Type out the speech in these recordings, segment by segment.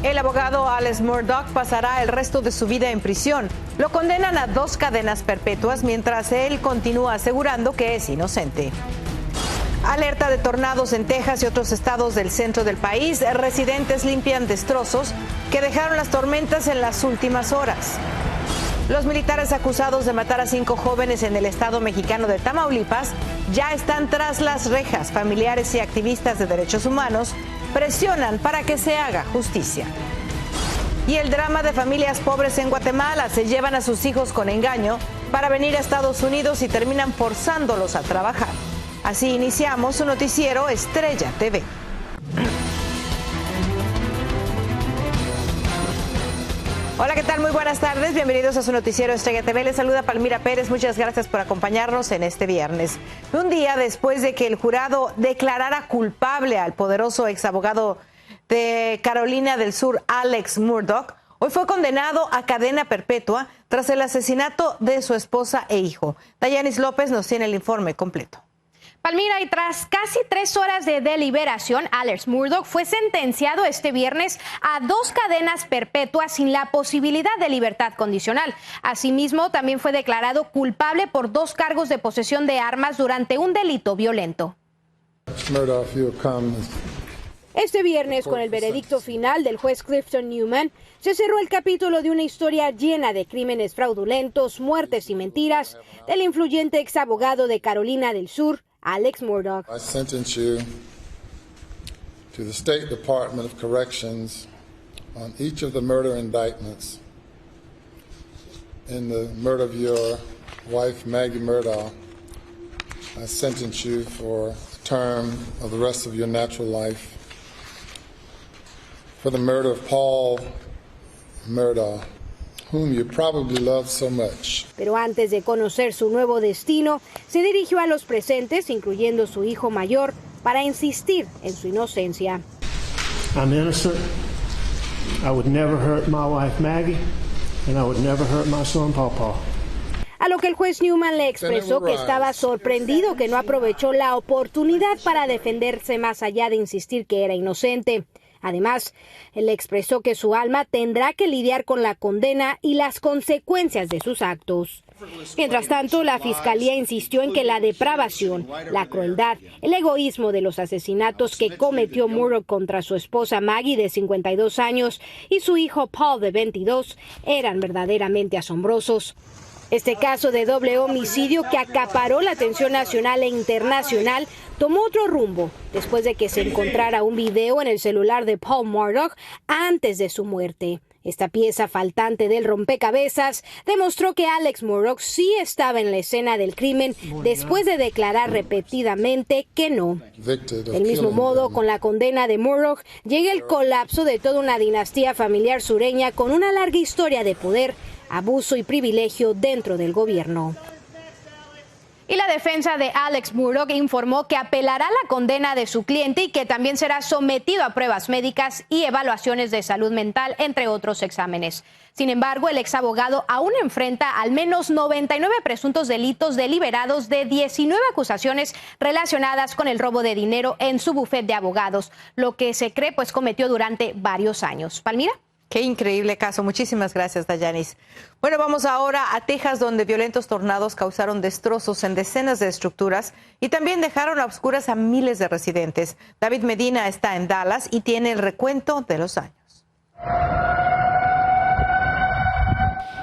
El abogado Alex Murdaugh pasará el resto de su vida en prisión. Lo condenan a 2 cadenas perpetuas mientras él continúa asegurando que es inocente. Alerta de tornados en Texas y otros estados del centro del país. Residentes limpian destrozos que dejaron las tormentas en las últimas horas. Los militares acusados de matar a 5 jóvenes en el estado mexicano de Tamaulipas ya están tras las rejas. Familiares y activistas de derechos humanos presionan para que se haga justicia. Y el drama de familias pobres en Guatemala. Se llevan a sus hijos con engaño para venir a Estados Unidos y terminan forzándolos a trabajar. Así iniciamos su noticiero Estrella TV. Hola, ¿qué tal? Muy buenas tardes. Bienvenidos a su noticiero Estrella TV. Les saluda Palmira Pérez. Muchas gracias por acompañarnos en este viernes. Un día después de que el jurado declarara culpable al poderoso exabogado de Carolina del Sur, Alex Murdaugh, hoy fue condenado a cadena perpetua tras el asesinato de su esposa e hijo. Dayanis López nos tiene el informe completo. Palmira, y tras casi 3 horas de deliberación, Alex Murdaugh fue sentenciado este viernes a 2 cadenas perpetuas sin la posibilidad de libertad condicional. Asimismo, también fue declarado culpable por 2 cargos de posesión de armas durante un delito violento. Este viernes, con el veredicto final del juez Clifton Newman, se cerró el capítulo de una historia llena de crímenes fraudulentos, muertes y mentiras del influyente exabogado de Carolina del Sur, Alex Murdaugh. I sentence you to the State Department of Corrections on each of the murder indictments in the murder of your wife, Maggie Murdaugh. I sentence you for the term of the rest of your natural life for the murder of Paul Murdaugh, whom you probably love so much. Pero antes de conocer su nuevo destino, se dirigió a los presentes, incluyendo su hijo mayor, para insistir en su inocencia. I'm innocent. I would never hurt my wife Maggie, and I would never hurt my son Pawpaw. A lo que el juez Newman le expresó que estaba sorprendido que no aprovechó la oportunidad para defenderse más allá de insistir que era inocente. Además, él expresó que su alma tendrá que lidiar con la condena y las consecuencias de sus actos. Mientras tanto, la Fiscalía insistió en que la depravación, la crueldad, el egoísmo de los asesinatos que cometió Murdaugh contra su esposa Maggie, de 52 años, y su hijo Paul, de 22, eran verdaderamente asombrosos. Este caso de doble homicidio, que acaparó la atención nacional e internacional, tomó otro rumbo después de que se encontrara un video en el celular de Paul Murdaugh antes de su muerte. Esta pieza faltante del rompecabezas demostró que Alex Murdaugh sí estaba en la escena del crimen después de declarar repetidamente que no. Del mismo modo, con la condena de Murdaugh, llega el colapso de toda una dinastía familiar sureña con una larga historia de poder, abuso y privilegio dentro del gobierno. Y la defensa de Alex Murdaugh informó que apelará la condena de su cliente y que también será sometido a pruebas médicas y evaluaciones de salud mental, entre otros exámenes. Sin embargo, el exabogado aún enfrenta al menos 99 presuntos delitos deliberados de 19 acusaciones relacionadas con el robo de dinero en su bufete de abogados, lo que se cree pues cometió durante varios años. Palmira. Qué increíble caso. Muchísimas gracias, Dayanis. Bueno, vamos ahora a Texas, donde violentos tornados causaron destrozos en decenas de estructuras y también dejaron a oscuras a miles de residentes. David Medina está en Dallas y tiene el recuento de los daños.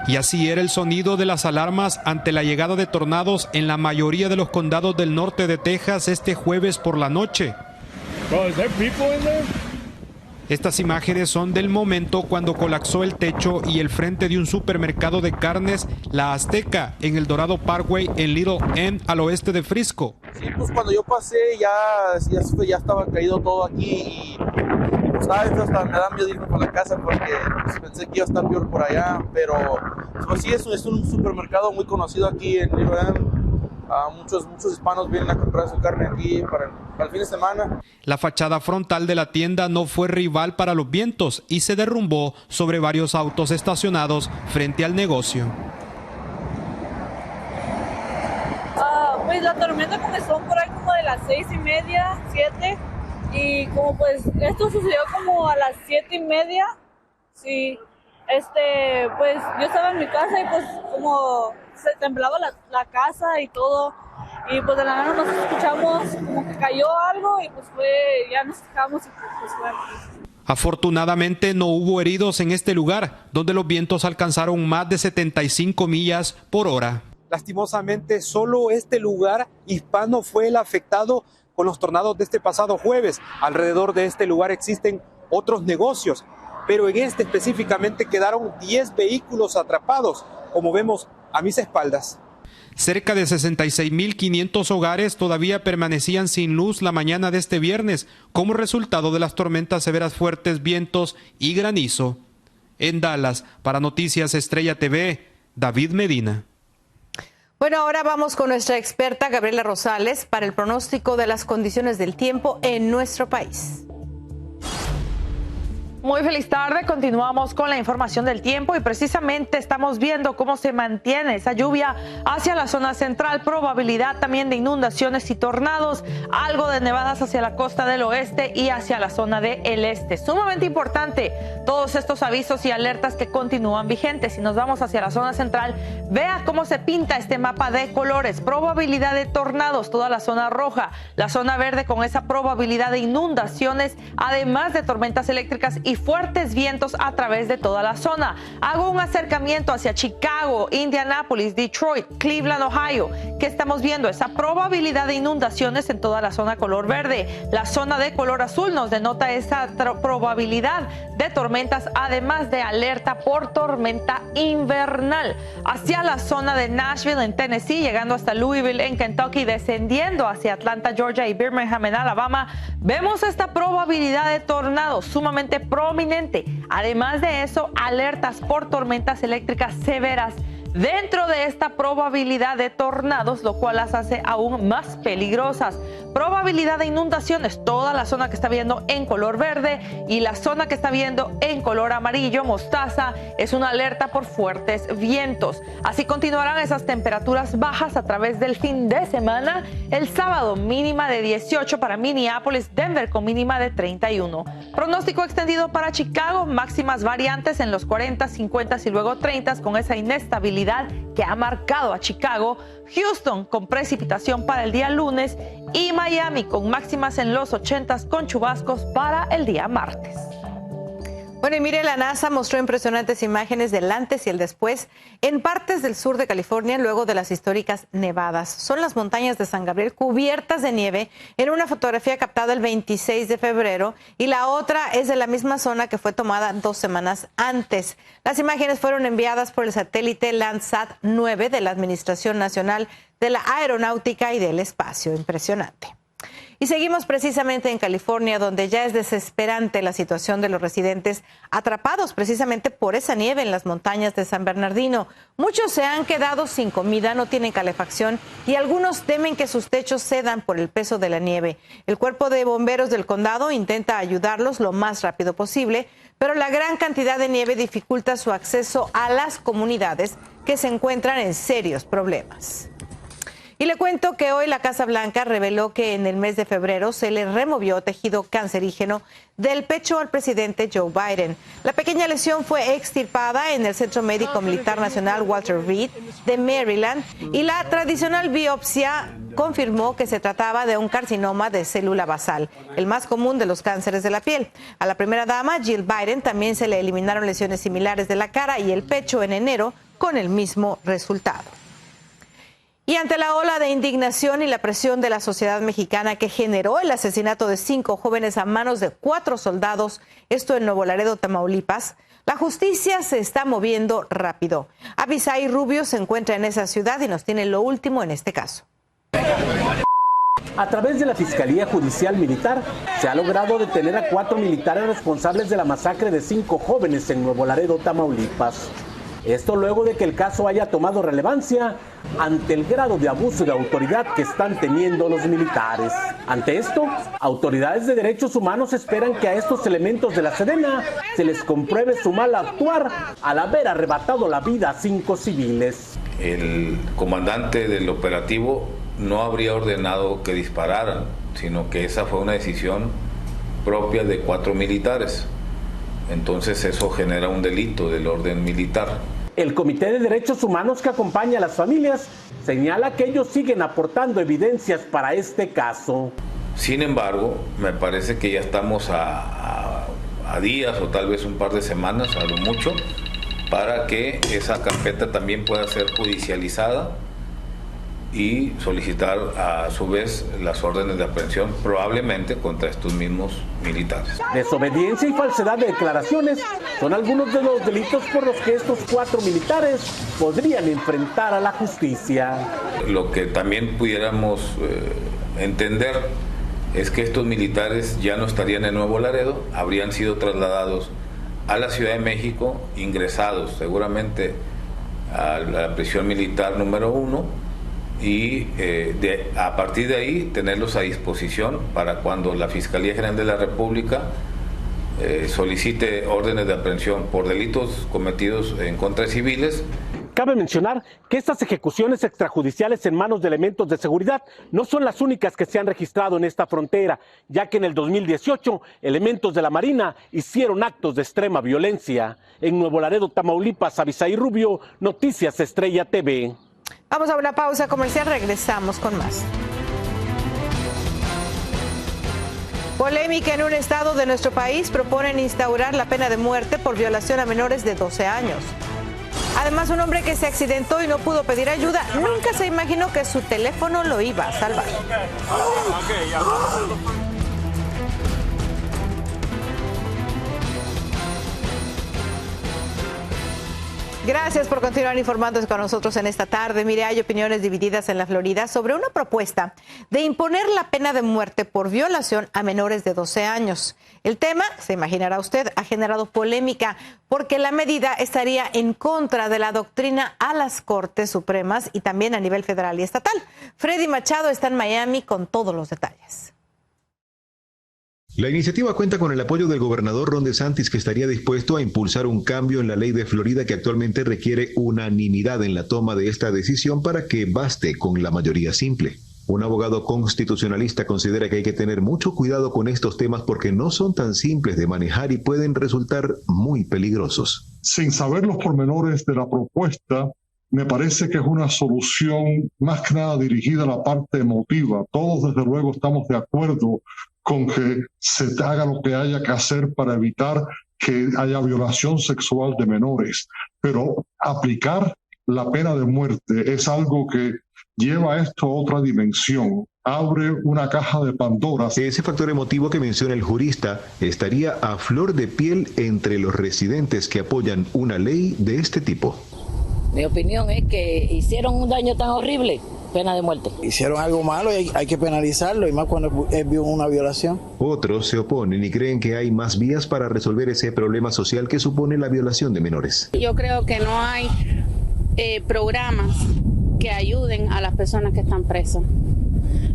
Y así era el sonido de las alarmas ante la llegada de tornados en la mayoría de los condados del norte de Texas este jueves por la noche. Estas imágenes son del momento cuando colapsó el techo y el frente de un supermercado de carnes, La Azteca, en el Dorado Parkway en Little End, al oeste de Frisco. Sí, pues cuando yo pasé ya estaba caído todo aquí y pues hasta me da miedo irme para la casa porque pues, pensé que iba a estar peor por allá, pero pues sí, es un supermercado muy conocido aquí en Little End. Muchos hispanos vienen a comprar su carne aquí para el fin de semana. La fachada frontal de la tienda no fue rival para los vientos y se derrumbó sobre varios autos estacionados frente al negocio. Pues la tormenta comenzó por ahí como de las 6:30, 7, y como pues esto sucedió como a las 7:30, Sí, pues yo estaba en mi casa y pues como se temblaba la casa y todo, y pues de la nada nos escuchamos como que cayó algo y pues ya nos fijamos y pues fue aquí. Afortunadamente no hubo heridos en este lugar, donde los vientos alcanzaron más de 75 millas por hora. Lastimosamente, solo este lugar hispano fue el afectado con los tornados de este pasado jueves. Alrededor de este lugar existen otros negocios, pero en este específicamente quedaron 10 vehículos atrapados, como vemos a mis espaldas. Cerca de 66.500 hogares todavía permanecían sin luz la mañana de este viernes como resultado de las tormentas severas, fuertes vientos y granizo. En Dallas, para Noticias Estrella TV, David Medina. Bueno, ahora vamos con nuestra experta Gabriela Rosales para el pronóstico de las condiciones del tiempo en nuestro país. Muy feliz tarde, continuamos con la información del tiempo y precisamente estamos viendo cómo se mantiene esa lluvia hacia la zona central, probabilidad también de inundaciones y tornados, algo de nevadas hacia la costa del oeste y hacia la zona del este. Sumamente importante todos estos avisos y alertas que continúan vigentes. Si nos vamos hacia la zona central, vea cómo se pinta este mapa de colores, probabilidad de tornados, toda la zona roja, la zona verde con esa probabilidad de inundaciones, además de tormentas eléctricas y fuertes vientos a través de toda la zona. Hago un acercamiento hacia Chicago, Indianápolis, Detroit, Cleveland, Ohio, que estamos viendo esa probabilidad de inundaciones en toda la zona color verde. La zona de color azul nos denota esa probabilidad de tormentas, además de alerta por tormenta invernal. Hacia la zona de Nashville en Tennessee, llegando hasta Louisville en Kentucky, descendiendo hacia Atlanta, Georgia y Birmingham en Alabama, vemos esta probabilidad de tornados sumamente prominente. Además de eso, alertas por tormentas eléctricas severas dentro de esta probabilidad de tornados, lo cual las hace aún más peligrosas. Probabilidad de inundaciones, toda la zona que está viendo en color verde y la zona que está viendo en color amarillo mostaza es una alerta por fuertes vientos. Así continuarán esas temperaturas bajas a través del fin de semana. El sábado mínima de 18 para Minneapolis, Denver con mínima de 31. Pronóstico extendido para Chicago, máximas variantes en los 40, 50 y luego 30 con esa inestabilidad que ha marcado a Chicago. Houston con precipitación para el día lunes y Miami con máximas en los 80 con chubascos para el día martes. Bueno, y mire, la NASA mostró impresionantes imágenes del antes y el después en partes del sur de California luego de las históricas nevadas. Son las montañas de San Gabriel cubiertas de nieve en una fotografía captada el 26 de febrero y la otra es de la misma zona que fue tomada 2 semanas antes. Las imágenes fueron enviadas por el satélite Landsat 9 de la Administración Nacional de la Aeronáutica y del Espacio. Impresionante. Y seguimos precisamente en California, donde ya es desesperante la situación de los residentes atrapados precisamente por esa nieve en las montañas de San Bernardino. Muchos se han quedado sin comida, no tienen calefacción y algunos temen que sus techos cedan por el peso de la nieve. El cuerpo de bomberos del condado intenta ayudarlos lo más rápido posible, pero la gran cantidad de nieve dificulta su acceso a las comunidades que se encuentran en serios problemas. Y le cuento que hoy la Casa Blanca reveló que en el mes de febrero se le removió tejido cancerígeno del pecho al presidente Joe Biden. La pequeña lesión fue extirpada en el Centro Médico Militar Nacional Walter Reed de Maryland y la tradicional biopsia confirmó que se trataba de un carcinoma de célula basal, el más común de los cánceres de la piel. A la primera dama, Jill Biden, también se le eliminaron lesiones similares de la cara y el pecho en enero con el mismo resultado. Y ante la ola de indignación y la presión de la sociedad mexicana que generó el asesinato de 5 jóvenes a manos de 4 soldados, esto en Nuevo Laredo, Tamaulipas, la justicia se está moviendo rápido. Abisai Rubio se encuentra en esa ciudad y nos tiene lo último en este caso. A través de la Fiscalía Judicial Militar se ha logrado detener a 4 militares responsables de la masacre de 5 jóvenes en Nuevo Laredo, Tamaulipas. Esto luego de que el caso haya tomado relevancia ante el grado de abuso de autoridad que están teniendo los militares. Ante esto, autoridades de derechos humanos esperan que a estos elementos de la Sedena se les compruebe su mal actuar al haber arrebatado la vida a 5 civiles. El comandante del operativo no habría ordenado que dispararan, sino que esa fue una decisión propia de 4 militares. entonces eso genera un delito del orden militar. El Comité de Derechos Humanos que acompaña a las familias señala que ellos siguen aportando evidencias para este caso. Sin embargo, me parece que ya estamos a días o tal vez un par de semanas, a lo mucho, para que esa carpeta también pueda ser judicializada y solicitar a su vez las órdenes de aprehensión probablemente contra estos mismos militares. Desobediencia y falsedad de declaraciones son algunos de los delitos por los que estos 4 militares podrían enfrentar a la justicia. Lo que también pudiéramos entender es que estos militares ya no estarían en Nuevo Laredo, habrían sido trasladados a la Ciudad de México, ingresados seguramente a la prisión militar número 1 y a partir de ahí tenerlos a disposición para cuando la Fiscalía General de la República solicite órdenes de aprehensión por delitos cometidos en contra de civiles. Cabe mencionar que estas ejecuciones extrajudiciales en manos de elementos de seguridad no son las únicas que se han registrado en esta frontera, ya que en el 2018 elementos de la Marina hicieron actos de extrema violencia. En Nuevo Laredo, Tamaulipas, Abisaí Rubio, Noticias Estrella TV. Vamos a una pausa comercial, regresamos con más. Polémica en un estado de nuestro país, proponen instaurar la pena de muerte por violación a menores de 12 años. Además, un hombre que se accidentó y no pudo pedir ayuda, nunca se imaginó que su teléfono lo iba a salvar. Gracias por continuar informándose con nosotros en esta tarde. Mire, hay opiniones divididas en la Florida sobre una propuesta de imponer la pena de muerte por violación a menores de 12 años. El tema, se imaginará usted, ha generado polémica porque la medida estaría en contra de la doctrina a las Cortes Supremas y también a nivel federal y estatal. Freddy Machado está en Miami con todos los detalles. La iniciativa cuenta con el apoyo del gobernador Ron DeSantis, que estaría dispuesto a impulsar un cambio en la ley de Florida que actualmente requiere unanimidad en la toma de esta decisión para que baste con la mayoría simple. Un abogado constitucionalista considera que hay que tener mucho cuidado con estos temas porque no son tan simples de manejar y pueden resultar muy peligrosos. Sin saber los pormenores de la propuesta, me parece que es una solución más que nada dirigida a la parte emotiva. Todos desde luego estamos de acuerdo con que se haga lo que haya que hacer para evitar que haya violación sexual de menores. Pero aplicar la pena de muerte es algo que lleva esto a otra dimensión. Abre una caja de Pandora. Ese factor emotivo que menciona el jurista estaría a flor de piel entre los residentes que apoyan una ley de este tipo. Mi opinión es que hicieron un daño tan horrible, pena de muerte. Hicieron algo malo y hay que penalizarlo, y más cuando es una violación. Otros se oponen y creen que hay más vías para resolver ese problema social que supone la violación de menores. Yo creo que no hay programas que ayuden a las personas que están presas.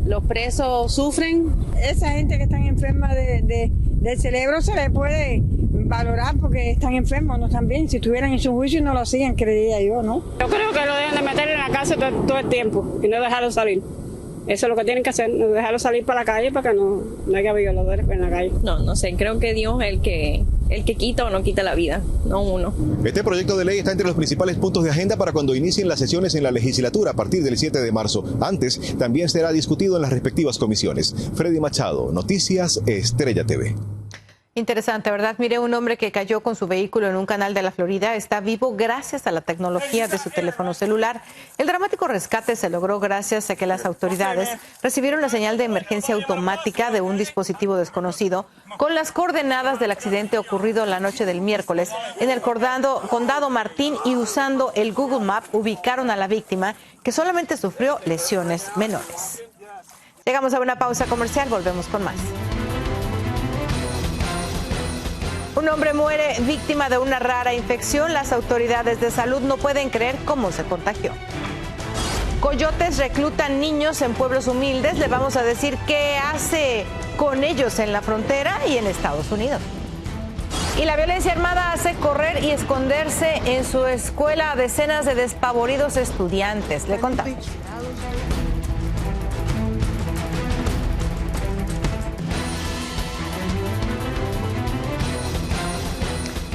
Los presos sufren. Esa gente que están enferma del cerebro se le puede valorar porque están enfermos, no están bien. Si estuvieran en su juicio no lo hacían, creería yo, ¿no? Yo creo que lo deben de meter en la cárcel todo el tiempo y no dejarlo salir. Eso es lo que tienen que hacer, no dejarlo salir para la calle para que no haya violadores en la calle. No sé, creo que Dios es el que quita o no quita la vida, no uno. Este proyecto de ley está entre los principales puntos de agenda para cuando inicien las sesiones en la legislatura a partir del 7 de marzo. Antes, también será discutido en las respectivas comisiones. Freddy Machado, Noticias Estrella TV. Interesante, ¿verdad? Mire, un hombre que cayó con su vehículo en un canal de la Florida está vivo gracias a la tecnología de su teléfono celular. El dramático rescate se logró gracias a que las autoridades recibieron la señal de emergencia automática de un dispositivo desconocido con las coordenadas del accidente ocurrido la noche del miércoles en el condado Martín, y usando el Google Maps ubicaron a la víctima, que solamente sufrió lesiones menores. Llegamos a una pausa comercial, volvemos con más. Un hombre muere víctima de una rara infección. Las autoridades de salud no pueden creer cómo se contagió. Coyotes reclutan niños en pueblos humildes. Le vamos a decir qué hace con ellos en la frontera y en Estados Unidos. Y la violencia armada hace correr y esconderse en su escuela a decenas de despavoridos estudiantes. Le contamos.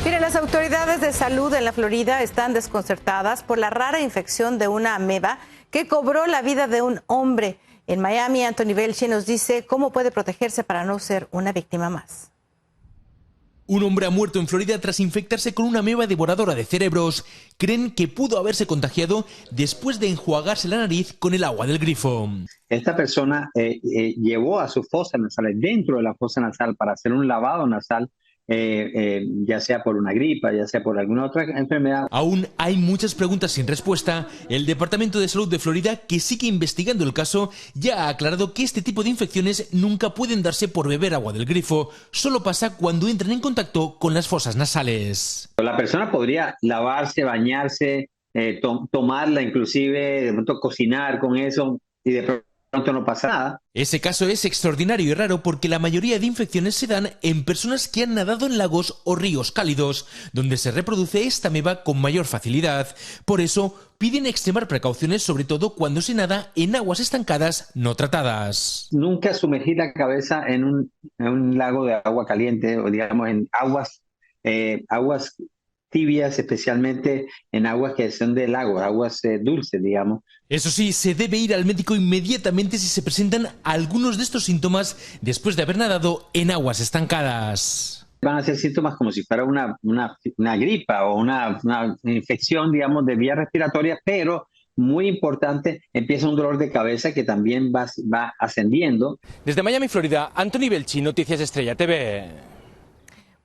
Miren, las autoridades de salud en la Florida están desconcertadas por la rara infección de una ameba que cobró la vida de un hombre. En Miami, Anthony Belchi nos dice cómo puede protegerse para no ser una víctima más. Un hombre ha muerto en Florida tras infectarse con una ameba devoradora de cerebros. Creen que pudo haberse contagiado después de enjuagarse la nariz con el agua del grifo. Esta persona llevó a su fosa nasal, dentro de la fosa nasal, para hacer un lavado nasal, ya sea por una gripa, ya sea por alguna otra enfermedad. Aún hay muchas preguntas sin respuesta. El Departamento de Salud de Florida, que sigue investigando el caso, ya ha aclarado que este tipo de infecciones nunca pueden darse por beber agua del grifo. Solo pasa cuando entran en contacto con las fosas nasales. La persona podría lavarse, bañarse, tomarla inclusive, de pronto cocinar con eso y de pronto no pasa nada. Ese caso es extraordinario y raro porque la mayoría de infecciones se dan en personas que han nadado en lagos o ríos cálidos, donde se reproduce esta ameba con mayor facilidad. Por eso piden extremar precauciones, sobre todo cuando se nada en aguas estancadas no tratadas. Nunca sumergir la cabeza en un lago de agua caliente, o digamos en aguas tibias, especialmente en aguas que son del lago, aguas dulces, digamos. Eso sí, se debe ir al médico inmediatamente si se presentan algunos de estos síntomas después de haber nadado en aguas estancadas. Van a ser síntomas como si fuera una gripa o una infección, digamos, de vías respiratorias, pero muy importante, empieza un dolor de cabeza que también va ascendiendo. Desde Miami, Florida, Anthony Belchi, Noticias Estrella TV.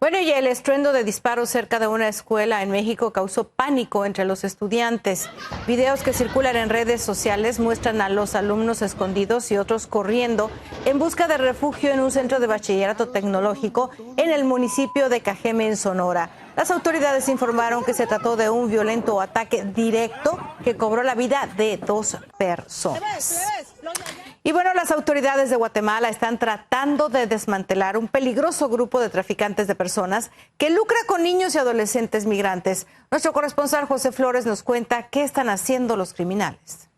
Bueno, y el estruendo de disparos cerca de una escuela en México causó pánico entre los estudiantes. Videos que circulan en redes sociales muestran a los alumnos escondidos y otros corriendo en busca de refugio en un centro de bachillerato tecnológico en el municipio de Cajeme, en Sonora. Las autoridades informaron que se trató de un violento ataque directo que cobró la vida de 2 personas. Y bueno, las autoridades de Guatemala están tratando de desmantelar un peligroso grupo de traficantes de personas que lucra con niños y adolescentes migrantes. Nuestro corresponsal José Flores nos cuenta qué están haciendo los criminales.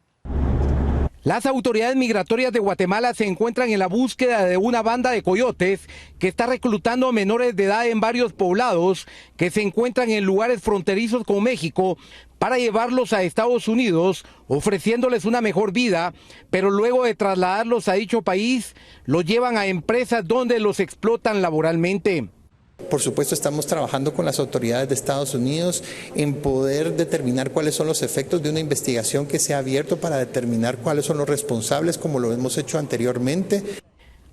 Las autoridades migratorias de Guatemala se encuentran en la búsqueda de una banda de coyotes que está reclutando menores de edad en varios poblados que se encuentran en lugares fronterizos con México para llevarlos a Estados Unidos, ofreciéndoles una mejor vida, pero luego de trasladarlos a dicho país, los llevan a empresas donde los explotan laboralmente. Por supuesto, estamos trabajando con las autoridades de Estados Unidos en poder determinar cuáles son los efectos de una investigación que se ha abierto para determinar cuáles son los responsables, como lo hemos hecho anteriormente.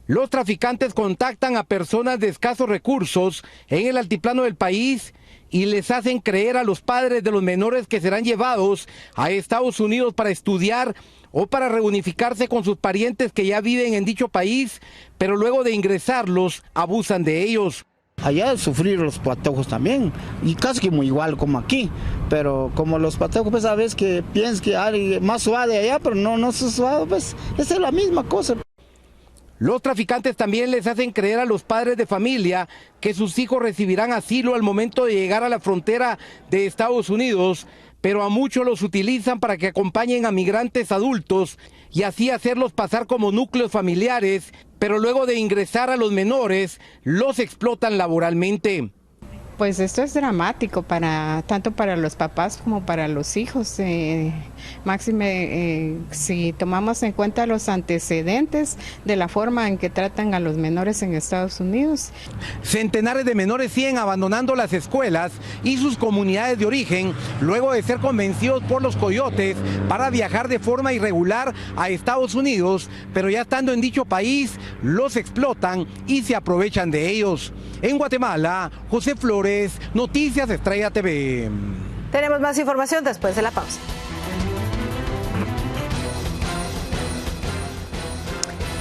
Los traficantes contactan a personas de escasos recursos en el altiplano del país y les hacen creer a los padres de los menores que serán llevados a Estados Unidos para estudiar o para reunificarse con sus parientes que ya viven en dicho país, pero luego de ingresarlos abusan de ellos. Allá sufrir los patojos también, y casi que muy igual como aquí, pero como los patojos, pues a veces que piensas que hay más suave allá, pero no es suave, pues esa es la misma cosa. Los traficantes también les hacen creer a los padres de familia que sus hijos recibirán asilo al momento de llegar a la frontera de Estados Unidos, pero a muchos los utilizan para que acompañen a migrantes adultos y así hacerlos pasar como núcleos familiares, pero luego de ingresar a los menores, los explotan laboralmente. Pues esto es dramático tanto para los papás como para los hijos. Máxime, si tomamos en cuenta los antecedentes de la forma en que tratan a los menores en Estados Unidos. Centenares de menores siguen abandonando las escuelas y sus comunidades de origen luego de ser convencidos por los coyotes para viajar de forma irregular a Estados Unidos, pero ya estando en dicho país, los explotan y se aprovechan de ellos. En Guatemala, José Flores, Noticias Estrella TV. Tenemos más información después de la pausa.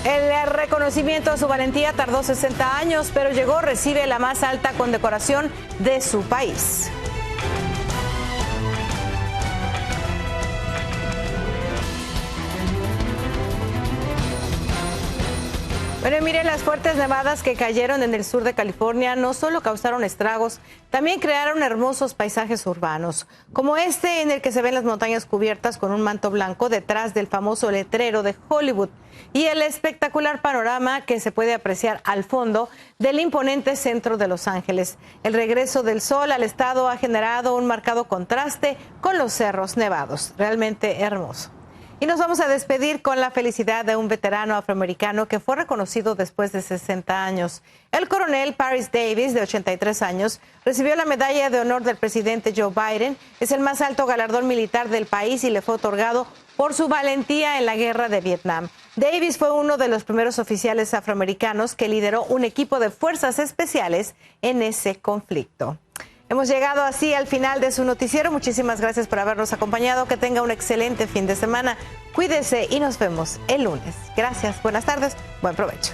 El reconocimiento a su valentía tardó 60 años, pero recibe la más alta condecoración de su país. Bueno, mire, las fuertes nevadas que cayeron en el sur de California no solo causaron estragos, también crearon hermosos paisajes urbanos, como este en el que se ven las montañas cubiertas con un manto blanco detrás del famoso letrero de Hollywood y el espectacular panorama que se puede apreciar al fondo del imponente centro de Los Ángeles. El regreso del sol al estado ha generado un marcado contraste con los cerros nevados. Realmente hermoso. Y nos vamos a despedir con la felicidad de un veterano afroamericano que fue reconocido después de 60 años. El coronel Paris Davis, de 83 años, recibió la medalla de honor del presidente Joe Biden. Es el más alto galardón militar del país y le fue otorgado por su valentía en la guerra de Vietnam. Davis fue uno de los primeros oficiales afroamericanos que lideró un equipo de fuerzas especiales en ese conflicto. Hemos llegado así al final de su noticiero. Muchísimas gracias por habernos acompañado. Que tenga un excelente fin de semana. Cuídese y nos vemos el lunes. Gracias, buenas tardes, buen provecho.